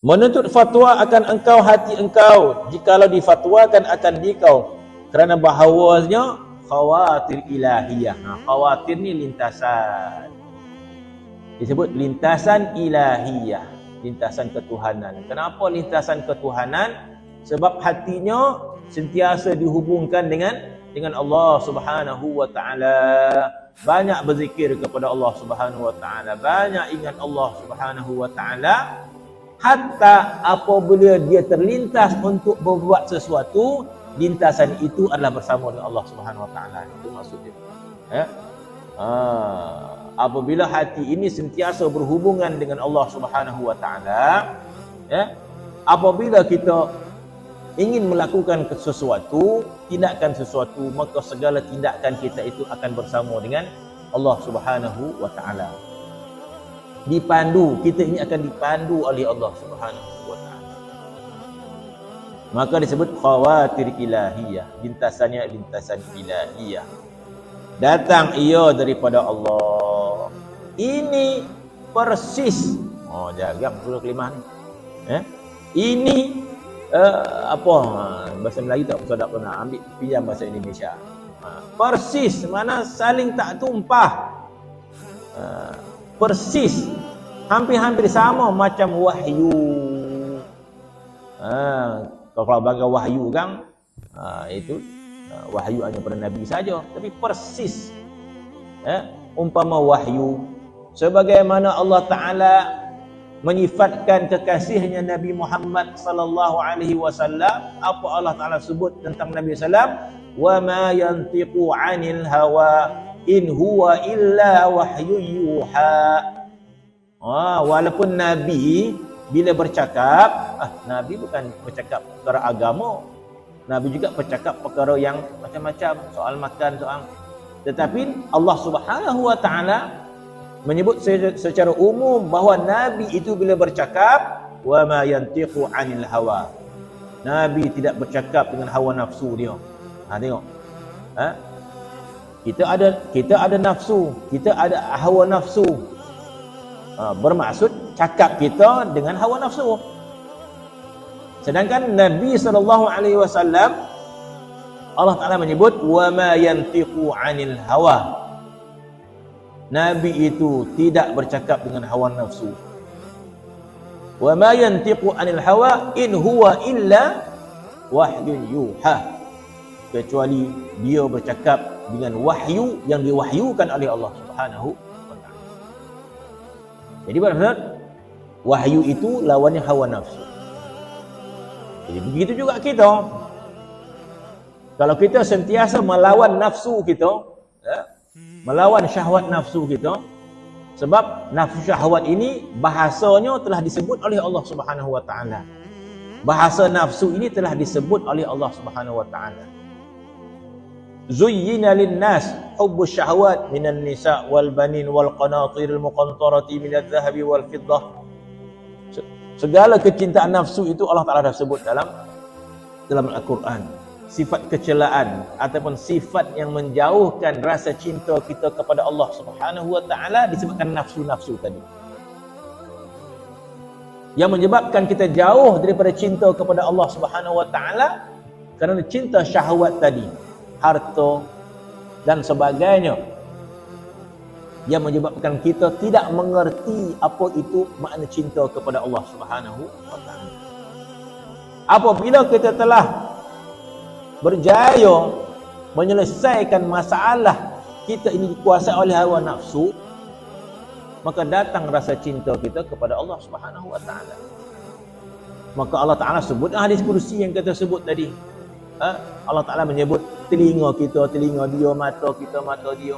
Menuntut fatwa akan engkau hati engkau jikalau difatwakan akan dikau, kerana bahawanya khawatir ilahiyah. Khawatir ni lintasan. Disebut lintasan ilahiyah, lintasan ketuhanan. Kenapa lintasan ketuhanan? Sebab hatinya sentiasa dihubungkan dengan Allah Subhanahu wa taala. Banyak berzikir kepada Allah Subhanahu wa taala, banyak ingat Allah Subhanahu wa taala. Hatta apabila dia terlintas untuk berbuat sesuatu, lintasan itu adalah bersama dengan Allah Subhanahu wa taala. Itu maksudnya. Apabila hati ini sentiasa berhubungan dengan Allah Subhanahu wa taala, apabila kita ingin melakukan sesuatu, tindakan sesuatu, maka segala tindakan kita itu akan bersama dengan Allah Subhanahu wa taala. Dipandu, kita ini akan dipandu oleh Allah Subhanahu wa taala. Maka disebut khawatir ilahiyah, lintasannya lintasan ilahiyah. Datang ia daripada Allah. Ini persis. Jaga surah kelimah ni. Ini bahasa Melayu tak usah tak pernah ambil pinjam bahasa Indonesia. Persis mana saling tak tumpah. Persis, hampir-hampir sama macam wahyu. Kalau bagi wahyu kan, itu wahyu hanya pada Nabi saja, tapi persis umpama wahyu. Sebagaimana Allah Ta'ala menyifatkan kekasihnya Nabi Muhammad sallallahu alaihi wasallam, apa Allah Ta'ala sebut tentang Nabi sallam? Wa ma yantiqu 'anil hawa in huwa illa wahyu yuha. Walaupun Nabi bila bercakap, Nabi bukan bercakap perkara agama. Nabi juga bercakap perkara yang macam-macam, soal makan, soal. Tetapi Allah Subhanahu wa taala menyebut secara umum bahawa Nabi itu bila bercakap, wa ma yantiqu 'anil hawa. Nabi tidak bercakap dengan hawa nafsu dia. Tengok. Kita ada nafsu, kita ada hawa nafsu. Bermaksud cakap kita dengan hawa nafsu. Sedangkan Nabi SAW, Allah Ta'ala menyebut wa ma yantiqu 'anil hawa. Nabi itu tidak bercakap dengan hawa nafsu. Wa ma yantiqu 'anil hawa in huwa illa wahyun yuha. Kecuali dia bercakap dengan wahyu yang diwahyukan oleh Allah Subhanahu wa taala. Jadi maksud wahyu itu lawannya hawa nafsu. Jadi begitu juga kita. Kalau kita sentiasa melawan nafsu kita, melawan syahwat nafsu kita, sebab nafsu syahwat ini bahasanya telah disebut oleh Allah Subhanahu wa taala. Bahasa nafsu ini telah disebut oleh Allah Subhanahu wa taala. Zuyyina lin-nas hubbus syahawat minan nisa' wal banin wal qanatiril muqantarati minadh dhahabi wal fiddah. Segala kecintaan nafsu itu Allah Ta'ala dah sebut dalam Al-Quran. Sifat kecelaan ataupun sifat yang menjauhkan rasa cinta kita kepada Allah Subhanahu wa taala disebabkan nafsu-nafsu tadi. Yang menyebabkan kita jauh daripada cinta kepada Allah Subhanahu wa taala kerana cinta syahwat tadi, harta dan sebagainya, yang menyebabkan kita tidak mengerti apa itu makna cinta kepada Allah Subhanahu wa taala. Apabila kita telah berjaya menyelesaikan masalah kita ini dikuasai oleh hawa nafsu, maka datang rasa cinta kita kepada Allah Subhanahu wa taala. Maka Allah Taala sebut hadis kursi yang kita sebut tadi. Allah Taala menyebut telinga kita, telinga dia, mata kita, mata dia.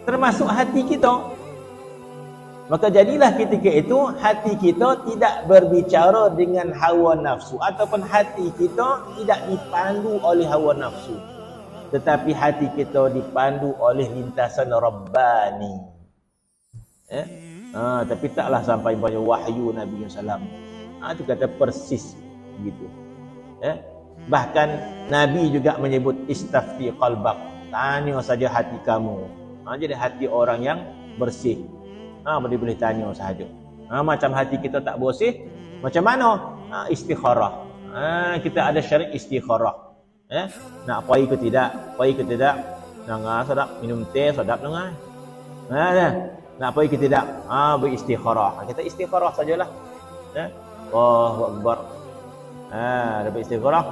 Termasuk hati kita. Maka jadilah ketika itu hati kita tidak berbicara dengan hawa nafsu, ataupun hati kita tidak dipandu oleh hawa nafsu, tetapi hati kita dipandu oleh lintasan Rabbani. Tapi taklah sampai banyak wahyu Nabi SAW. Itu kata persis begitu. Bahkan Nabi juga menyebut istafti qalbak, tanya saja hati kamu. Jadi hati orang yang bersih, boleh tanya sahaja. Macam hati kita tak bersih, macam mana? Istikharah. Kita ada syarat istikharah. Nak puai ke tidak? Puai ke tidak? Nak sedap minum teh sedap dengar. Nak puai ke tidak? Beristikharah. Kita istikharah sajalah. Allahu Akbar. Dapat istikharah.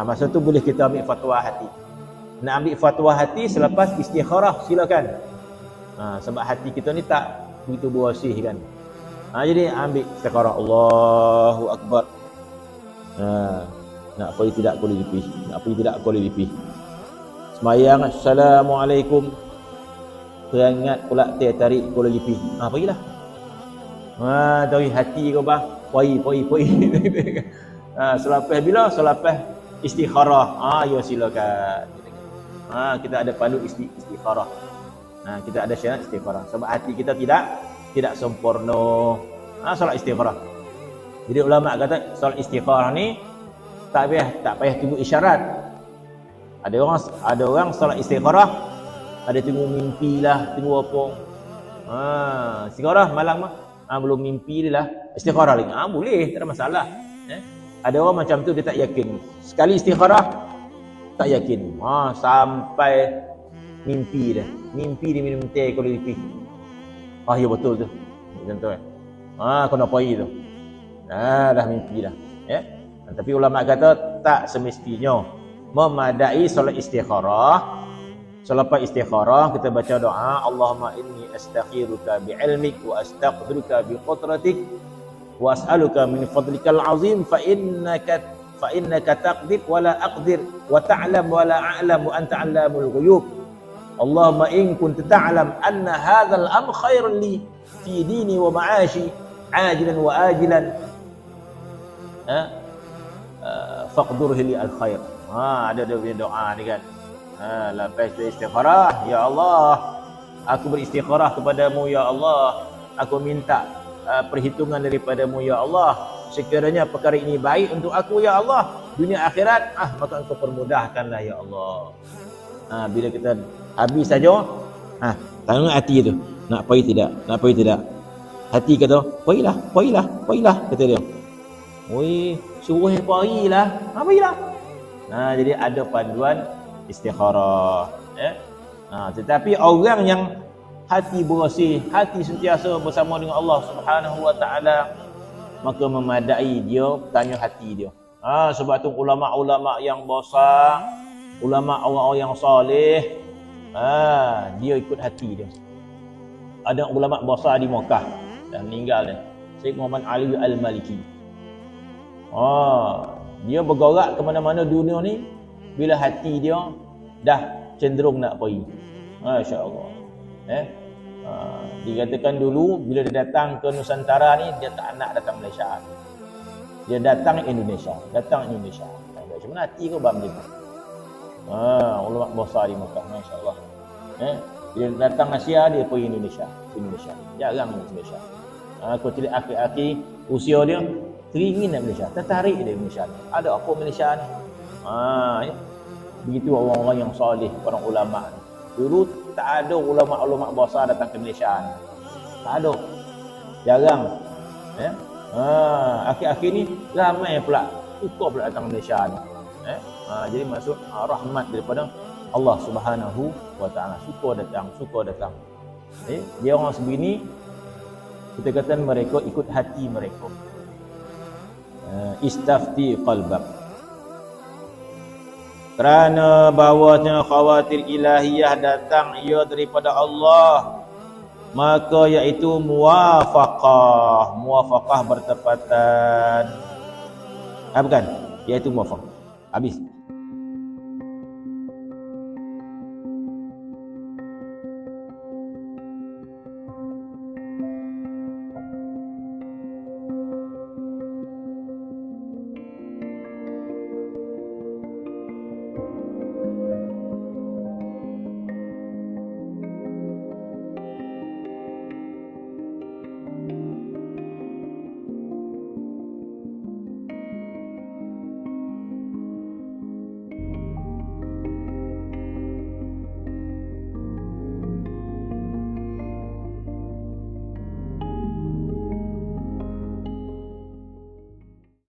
Masa tu boleh kita ambil fatwa hati. Nak ambil fatwa hati selepas istikharah, silakan. Sebab hati kita ni tak begitu bersih kan. Jadi ambil istikharah. Allahu Akbar. Nak pergi tidak boleh lipih. Nak pergi tidak boleh lipih. Semayang Assalamualaikum. Teringat pula teh tarik boleh lipih. Pergilah. Dari hati kau bah. Poi. Selepas bila? Selepas istikharah. Ya silakan. Kita ada pandu istikharah. Kita ada syarat istikharah. Sebab hati kita tidak sempurna. Solat istikharah. Jadi ulama kata solat istikharah ni tak payah tunggu isyarat. Ada orang solat istikharah ada tunggu mimpi lah, tunggu apa. Istikharah malam belum mimpi dia lah, istikharah lagi. Boleh, tak ada masalah. Ada orang macam tu dia tak yakin. Sekali istikharah tak yakin. Sampai mimpi dia. Mimpi dia minum teh kalau lipih. Ya betul tu. Macam tu kena pergi tu. Dah mimpi dah. Tapi ulama kata tak semestinya memadai solat istikharah. Selepas istikharah kita baca doa, Allahumma inni astakhiruka bi'ilmik wa astaghfiruka biqudratik wa as'aluka min fadlikal azim fa innaka taqdir wa la aqdir wa ta'lam wa la a'lam wa anta 'allamul ghuyub. Allahumma in kunta ta'lam anna hadzal amr khairun li fi dini wa ma'ashi ajilan wa ajilan faqdurhu li al khair. Ada doa ni kan. Lepas tu istikharah, ya Allah, aku beristikharah kepadamu ya Allah. Aku minta perhitungan daripadamu ya Allah. Sekiranya perkara ini baik untuk aku ya Allah, dunia akhirat, maka engkau permudahkanlah ya Allah. Bila kita habis saja, tanya hati tu, nak pergi tidak? Nak pergi tidak? Hati kata, pergilah, kata dia. Suruh pergilah. Pergilah. Jadi ada panduan istikharah. Tetapi orang yang hati bersih, hati sentiasa bersama dengan Allah Subhanahu wa taala, maka memadai dia tanya hati dia. Sebab tu ulama-ulama yang besar, ulama orang-orang yang soleh, dia ikut hati dia. Ada ulama besar di Mekah dah meninggal ni, Syekh Muhammad Ali Al-Maliki. Dia bergerak ke mana-mana dunia ni bila hati dia dah cenderung nak pergi. Masya-Allah. Dikatakan dulu bila dia datang ke Nusantara ni, dia tak nak datang Malaysia. Dia datang Indonesia. Macam mana hati kau bab dia? Ulama besar di Mekah, masya-Allah. Dia datang Asia, dia pergi Indonesia. Jarang Malaysia. Aku tidak akhir-akhir usia dia teringin nak Malaysia, tertarik dia Malaysia. Ada apa Malaysia ni? Begitu orang-orang yang soleh, orang ulama ni. Dulu tak ada ulama-ulama besar datang ke Malaysia ni. Tak ada. Jarang. Akhir-akhir ni ramai pula suka pula datang ke Malaysia ni. Jadi maksud rahmat daripada Allah Subhanahu wa taala. Suka datang. Dia orang sebegini, kita kata mereka ikut hati mereka. Istafti qalbak. Kerana bahawanya khawatir ilahiyah datang ia daripada Allah, maka iaitu muwafaqah bertepatan. Bukan, iaitu muwafaqah. Habis.